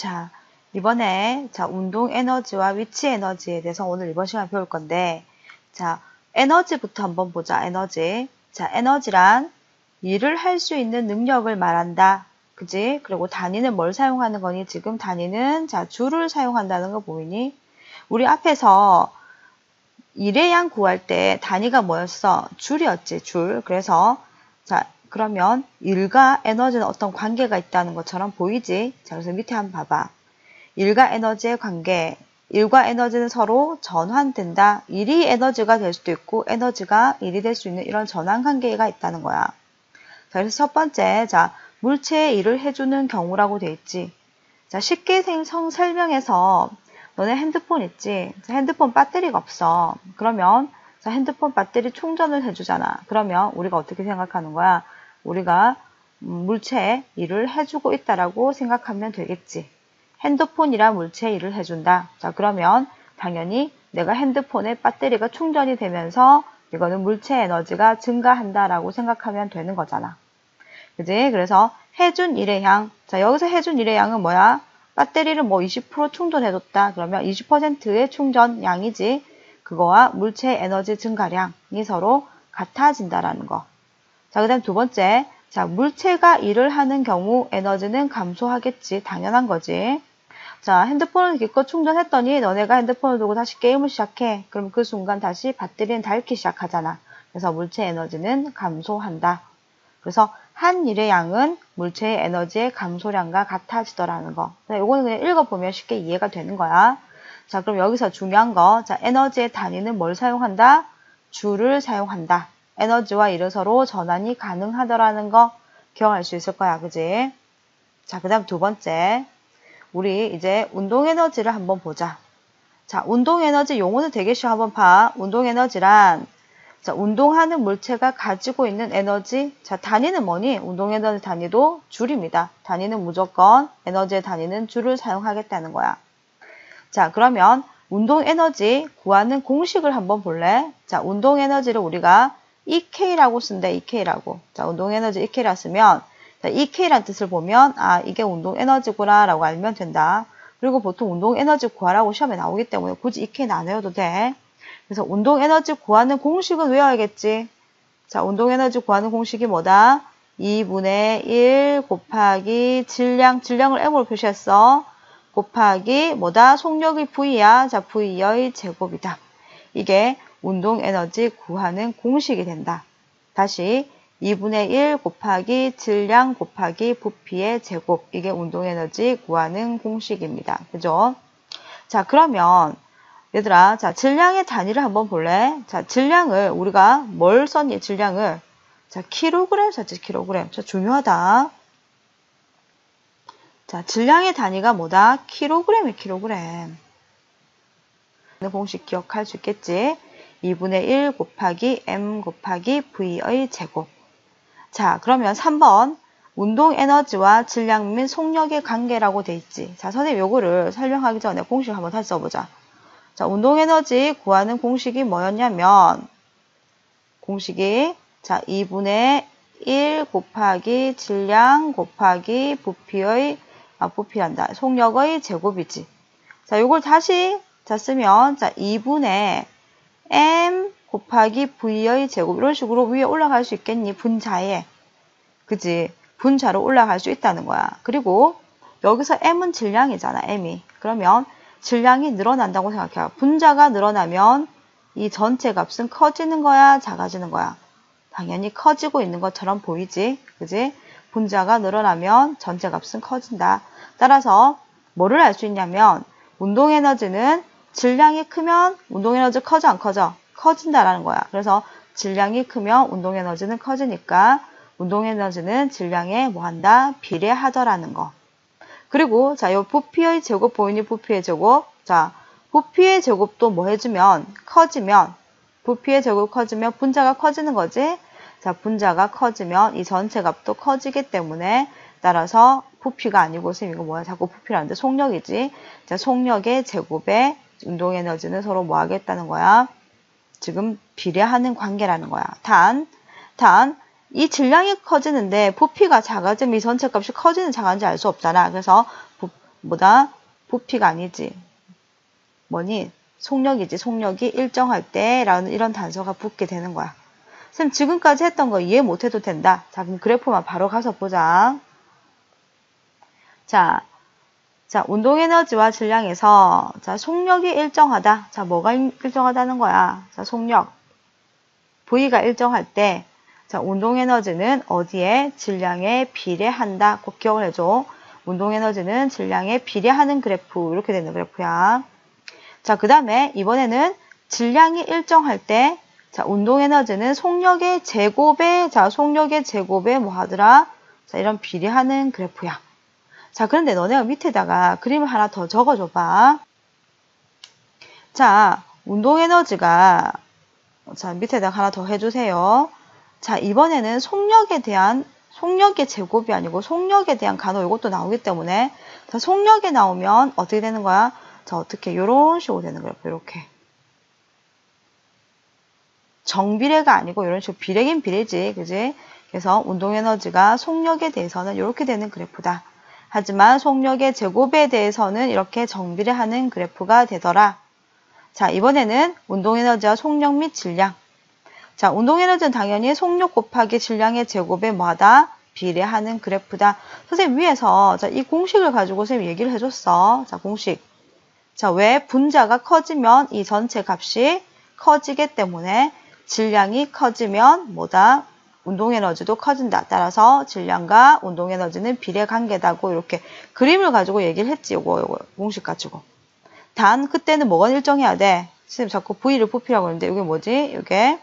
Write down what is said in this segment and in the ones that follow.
자, 이번에 운동 에너지와 위치 에너지에 대해서 오늘 이번 시간 배울 건데, 자, 에너지부터 한번 보자. 에너지. 자, 에너지란 일을 할 수 있는 능력을 말한다. 그지? 그리고 단위는 뭘 사용하는 거니? 지금 단위는 줄을 사용한다는 거 보이니? 우리 앞에서 일의 양 구할 때 단위가 뭐였어? 줄이었지, 줄. 그래서 그러면 일과 에너지는 어떤 관계가 있다는 것처럼 보이지? 자, 그래서 밑에 한번 봐봐. 일과 에너지의 관계. 일과 에너지는 서로 전환된다. 일이 에너지가 될 수도 있고 에너지가 일이 될 수 있는 이런 전환 관계가 있다는 거야. 자, 그래서 첫 번째, 물체의 일을 해주는 경우라고 돼 있지. 자, 쉽게 설명해서 너네 핸드폰 있지? 자, 핸드폰 배터리가 없어. 그러면 핸드폰 배터리 충전을 해주잖아. 그러면 우리가 어떻게 생각하는 거야? 우리가 물체의 일을 해주고 있다라고 생각하면 되겠지. 핸드폰이라 물체의 일을 해준다. 자, 그러면 당연히 내가 핸드폰에 배터리가 충전이 되면서 이거는 물체 에너지가 증가한다라고 생각하면 되는 거잖아. 그지? 그래서 해준 일의 양. 자, 여기서 해준 일의 양은 뭐야? 배터리를 20% 충전해줬다. 그러면 20%의 충전 양이지. 그거와 물체 에너지 증가량이 서로 같아진다라는 거. 자, 그 다음 두 번째. 자, 물체가 일을 하는 경우 에너지는 감소하겠지. 당연한 거지. 자, 핸드폰을 기껏 충전했더니 너네가 핸드폰을 두고 다시 게임을 시작해. 그럼 그 순간 다시 배터리는 닳기 시작하잖아. 그래서 물체 에너지는 감소한다. 그래서 한 일의 양은 물체의 에너지의 감소량과 같아지더라는 거. 이거는 그냥 읽어보면 쉽게 이해가 되는 거야. 자, 그럼 여기서 중요한 거. 자, 에너지의 단위는 뭘 사용한다? 줄을 사용한다. 에너지와 일을 서로 전환이 가능하더라는 거 기억할 수 있을 거야. 그지? 자, 그 다음 두 번째. 우리 이제 운동 에너지를 한번 보자. 자, 운동 에너지 용어는 되게 쉬워. 한번 봐. 운동 에너지란 운동하는 물체가 가지고 있는 에너지. 자, 단위는 뭐니? 운동 에너지 단위도 줄입니다. 단위는 무조건 에너지의 단위는 줄을 사용하겠다는 거야. 자, 그러면 운동 에너지 구하는 공식을 한번 볼래? 자, 운동 에너지를 우리가 EK라고 쓴대. EK라고. 자, 운동 에너지 EK라 쓰면 자, EK란 뜻을 보면 이게 운동 에너지구나 라고 알면 된다. 그리고 보통 운동 에너지 구하라고 시험에 나오기 때문에 굳이 EK는 안 외워도 돼. 그래서 운동 에너지 구하는 공식은 외워야겠지. 자, 운동 에너지 구하는 공식이 뭐다? 2분의 1 곱하기 질량을 M으로 표시했어. 곱하기 뭐다? 속력의 V야. 자, V의 제곱이다. 이게 운동 에너지 구하는 공식이 된다. 다시 2분의 1 곱하기 질량 곱하기 부피의 제곱. 이게 운동 에너지 구하는 공식입니다. 그죠? 자, 그러면 얘들아, 자, 질량의 단위를 한번 볼래? 자, 질량을 우리가 뭘 썼니? 질량을 킬로그램 썼지, 킬로그램. 자, 중요하다. 자, 질량의 단위가 뭐다? 킬로그램이 킬로그램. 공식 기억할 수 있겠지? 2분의 1 곱하기 M 곱하기 V의 제곱. 자, 그러면 3번. 운동 에너지와 질량 및 속력의 관계라고 돼 있지. 자, 선생님 요거를 설명하기 전에 공식 한번 다시 써보자. 자, 운동 에너지 구하는 공식이 뭐였냐면, 공식이, 2분의 1 곱하기 질량 곱하기 부피란다. 속력의 제곱이지. 자, 요걸 다시, 쓰면, 2분의 M 곱하기 V의 제곱. 이런 식으로 위에 올라갈 수 있겠니? 분자에. 그지? 분자로 올라갈 수 있다는 거야. 그리고, 여기서 M은 질량이잖아, M이. 그러면, 질량이 늘어난다고 생각해요. 분자가 늘어나면 이 전체 값은 커지는 거야, 작아지는 거야? 당연히 커지고 있는 것처럼 보이지? 그지? 분자가 늘어나면 전체 값은 커진다. 따라서 뭐를 알 수 있냐면 운동 에너지는 질량이 크면 운동 에너지 커져, 안 커져? 커진다라는 거야. 그래서 질량이 크면 운동 에너지는 커지니까 운동 에너지는 질량에 뭐한다? 비례하더라는 거. 그리고 요 부피의 제곱 보이니? 부피의 제곱. 자, 부피의 제곱도 뭐 해주면? 커지면, 부피의 제곱 커지면 분자가 커지는 거지? 자, 분자가 커지면 이 전체 값도 커지기 때문에 따라서 부피가 아니고 선생님 이거 뭐야? 자꾸 부피라는데 속력이지? 자, 속력의 제곱에 운동 에너지는 서로 뭐 하겠다는 거야? 지금 비례하는 관계라는 거야. 이 질량이 커지는데 부피가 작아지면 이 전체 값이 커지는 작아지는지 알 수 없잖아. 그래서 뭐다? 부피가 아니지. 뭐니? 속력이지. 속력이 일정할 때 라는 이런 단서가 붙게 되는 거야. 선생님 지금까지 했던 거 이해 못해도 된다. 자, 그럼 그래프만 바로 가서 보자. 자, 운동에너지와 질량에서 자, 속력이 일정하다. 자, 뭐가 일정하다는 거야? 자, 속력. V가 일정할 때 자, 운동에너지는 어디에? 질량에 비례한다. 꼭 기억을 해줘. 운동에너지는 질량에 비례하는 그래프. 이렇게 되는 그래프야. 자, 그 다음에 이번에는 질량이 일정할 때 자, 운동에너지는 속력의 제곱에 속력의 제곱에 뭐 하더라? 자, 이런 비례하는 그래프야. 자, 그런데 너네가 밑에다가 그림을 하나 더 적어줘봐. 자, 운동에너지가 자, 밑에다가 하나 더 해주세요. 자, 이번에는 속력의 제곱이 아니고 속력에 대한 간호 이것도 나오기 때문에 자, 속력이 나오면 어떻게 되는 거야? 자, 어떻게 이런 식으로 되는 거야. 이렇게 정비례가 아니고 이런 식으로 비례긴 비례지, 그지? 그래서 운동에너지가 속력에 대해서는 이렇게 되는 그래프다. 하지만 속력의 제곱에 대해서는 이렇게 정비례하는 그래프가 되더라. 자, 이번에는 운동에너지와 속력 및 질량. 자, 운동에너지는 당연히 속력 곱하기 질량의 제곱에 뭐하다? 비례하는 그래프다. 선생님 위에서 자, 이 공식을 가지고 선생님 얘기를 해줬어. 자, 공식. 자, 왜 분자가 커지면 이 전체 값이 커지기 때문에 질량이 커지면 뭐다? 운동에너지도 커진다. 따라서 질량과 운동에너지는 비례관계다고 이렇게 그림을 가지고 얘기를 했지. 요거 공식 가지고. 단 그때는 뭐가 일정해야 돼? 선생님 자꾸 V를 부피라고 하는데 이게 뭐지? 이게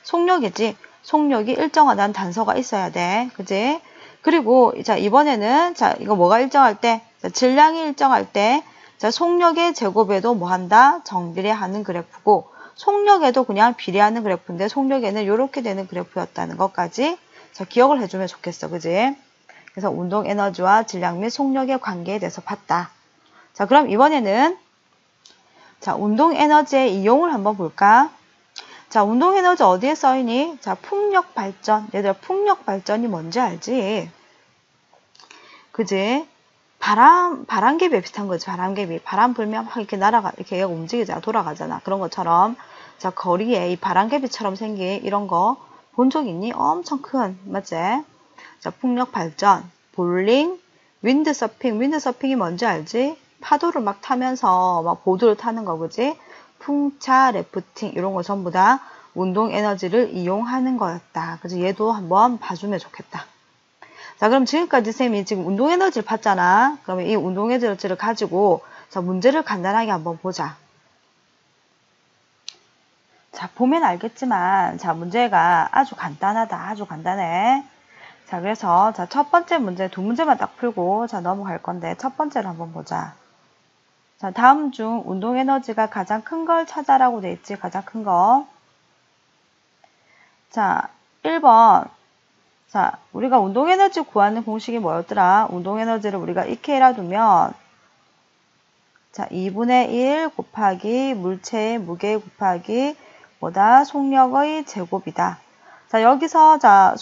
속력이지. 속력이 일정하다는 단서가 있어야 돼. 그지? 그리고 자 이번에는 자 이거 뭐가 일정할 때? 자, 질량이 일정할 때 자, 속력의 제곱에도 뭐 한다? 정비례하는 그래프고 속력에도 그냥 비례하는 그래프인데 속력에는 이렇게 되는 그래프였다는 것까지 자, 기억을 해주면 좋겠어. 그지? 그래서 운동 에너지와 질량 및 속력의 관계에 대해서 봤다. 자, 그럼 이번에는 자, 운동 에너지의 이용을 한번 볼까? 자, 운동 에너지 어디에 써있니? 자, 풍력 발전. 얘들아, 풍력 발전이 뭔지 알지? 그지? 바람개비 비슷한 거지, 바람개비. 바람 불면 막 이렇게 이렇게 얘가 움직이잖아, 돌아가잖아. 그런 것처럼. 자, 거리에 이 바람개비처럼 생긴 이런 거 본 적 있니? 엄청 큰, 맞지? 자, 풍력 발전, 볼링, 윈드서핑. 윈드서핑이 뭔지 알지? 파도를 막 타면서 막 보드를 타는 거, 그지? 풍차, 래프팅, 이런 거 전부 다 운동 에너지를 이용하는 거였다. 그래서 얘도 한번 봐주면 좋겠다. 자, 그럼 지금까지 쌤이 지금 운동 에너지를 봤잖아. 그러면 이 운동 에너지를 가지고 자, 문제를 간단하게 한번 보자. 자, 보면 알겠지만 자, 문제가 아주 간단하다. 아주 간단해. 자, 그래서 자, 첫 번째 문제 두 문제만 딱 풀고 자, 넘어갈 건데 첫 번째를 한번 보자. 자, 다음 중 운동 에너지가 가장 큰 걸 찾아라고 돼 있지. 가장 큰 거. 자, 1번. 자, 우리가 운동 에너지 구하는 공식이 뭐였더라? 운동 에너지를 우리가 이케라 두면 자, 2분의 1 곱하기 물체의 무게 곱하기 뭐다? 속력의 제곱이다. 자, 여기서 자,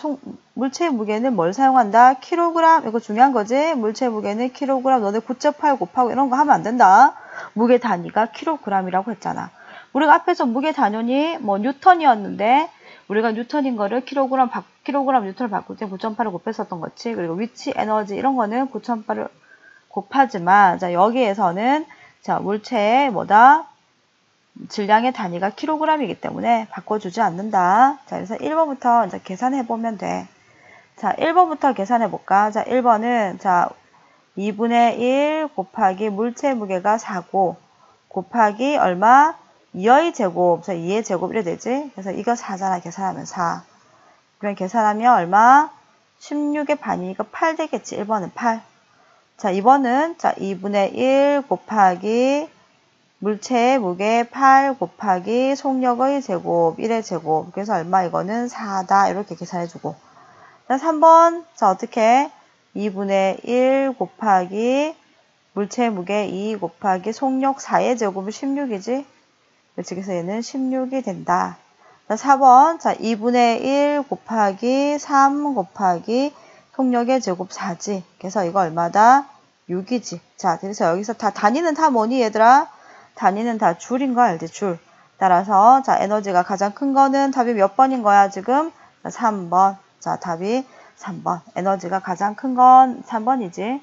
물체의 무게는 뭘 사용한다? 킬로그램. 이거 중요한 거지? 물체의 무게는 킬로그램. 너네 9.8 곱하고 이런 거 하면 안 된다. 무게 단위가 킬로그램이라고 했잖아. 우리가 앞에서 무게 단위이 뭐 뉴턴이었는데 우리가 뉴턴인 거를 킬로그램 뉴턴을 바꿀 때 9.8을 곱했었던 거지. 그리고 위치 에너지 이런 거는 9.8을 곱하지만 자, 여기에서는 자, 물체의 뭐다? 질량의 단위가 킬로그램이기 때문에 바꿔주지 않는다. 자, 그래서 1번부터 이제 계산해 보면 돼. 자, 1번부터 계산해 볼까? 자, 1번은 자, 2분의 1 곱하기 물체 무게가 4고 곱하기 얼마? 2의 제곱. 자, 2의 제곱 이래 되지? 그래서 이거 4잖아. 계산하면 4. 그러면 계산하면 얼마? 16의 반이니까 8 되겠지. 1번은 8. 자, 2번은 자, 2분의 1 곱하기 물체의 무게 8 곱하기 속력의 제곱 1의 제곱. 그래서 얼마? 이거는 4다. 이렇게 계산해주고. 자, 3번. 자, 어떻게? 2분의 1 곱하기 물체의 무게 2 곱하기 속력 4의 제곱은 16이지? 그렇지. 그래서 얘는 16이 된다. 자, 4번. 자, 2분의 1 곱하기 3 곱하기 속력의 제곱 4지. 그래서 이거 얼마다? 6이지. 자, 그래서 여기서 단위는 다 뭐니, 얘들아? 단위는 다 줄인 거 알지? 줄. 따라서, 자, 에너지가 가장 큰 거는 답이 몇 번인 거야, 지금? 3번. 자, 답이 3번. 에너지가 가장 큰 건 3번이지.